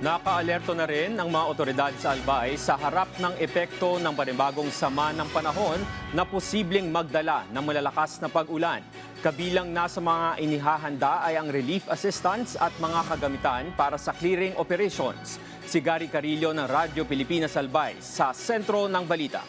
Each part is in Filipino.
Nakaalerto na rin ang mga otoridad sa Albay sa harap ng epekto ng panibagong sama ng panahon na posibleng magdala ng malalakas na pag-ulan. Kabilang na sa mga inihahanda ay ang relief assistance at mga kagamitan para sa clearing operations. Si Gary Carillo ng Radyo Pilipinas Albay sa sentro ng balita.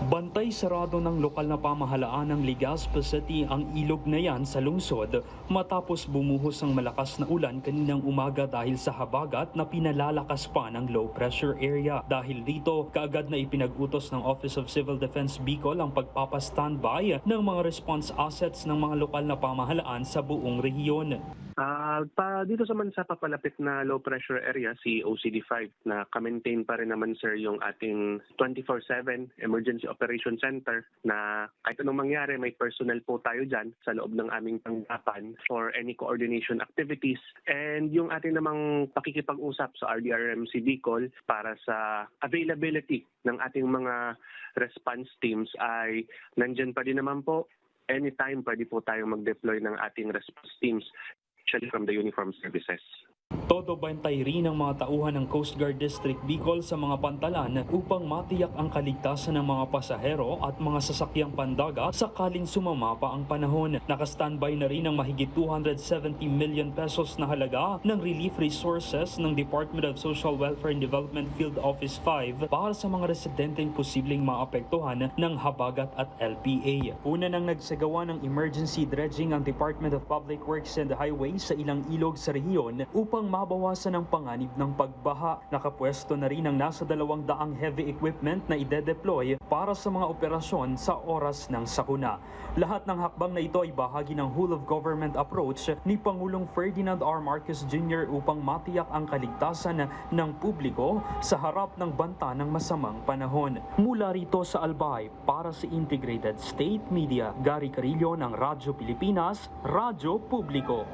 Bantay sarado ng lokal na pamahalaan ng Legazpi City ang ilog na yan sa lungsod matapos bumuhos ang malakas na ulan kaninang umaga dahil sa habagat na pinalalakas pa ng low pressure area. Dahil dito, kaagad na ipinag-utos ng Office of Civil Defense Bicol ang pagpapastandby ng mga response assets ng mga lokal na pamahalaan sa buong rehiyon. Dito sa papalapit na low pressure area, si OCD5, na ka-maintain pa rin naman sir yung ating 24/7 Emergency Operation Center na kahit anong mangyari may personnel po tayo dyan sa loob ng aming tanggapan for any coordination activities. And yung ating namang pakikipag-usap sa RDRMC Bicol para sa availability ng ating mga response teams ay nandyan pa din naman po. Anytime pwede po tayong mag-deploy ng ating response teams, especially from the uniformed services. Todo bantay rin ang mga tauhan ng Coast Guard District Bicol sa mga pantalan upang matiyak ang kaligtasan ng mga pasahero at mga sasakyang pandagat sakaling sumama pa ang panahon. Nakastandby na rin ang mahigit 270 million pesos na halaga ng relief resources ng Department of Social Welfare and Development Field Office 5 para sa mga residenteng posibleng maapektuhan ng habagat at LPA. Una nang nagsagawa ng emergency dredging ang Department of Public Works and Highways sa ilang ilog sa rehiyon upang mabawasan ang panganib ng pagbaha. Nakapwesto na rin ang nasa 200 heavy equipment na ide-deploy para sa mga operasyon sa oras ng sakuna. Lahat ng hakbang na ito ay bahagi ng whole of government approach ni Pangulong Ferdinand R. Marcos Jr. upang matiyak ang kaligtasan ng publiko sa harap ng banta ng masamang panahon. Mula rito sa Albay, para sa Integrated State Media, Gary Carillo ng Radyo Pilipinas, Radyo Publiko.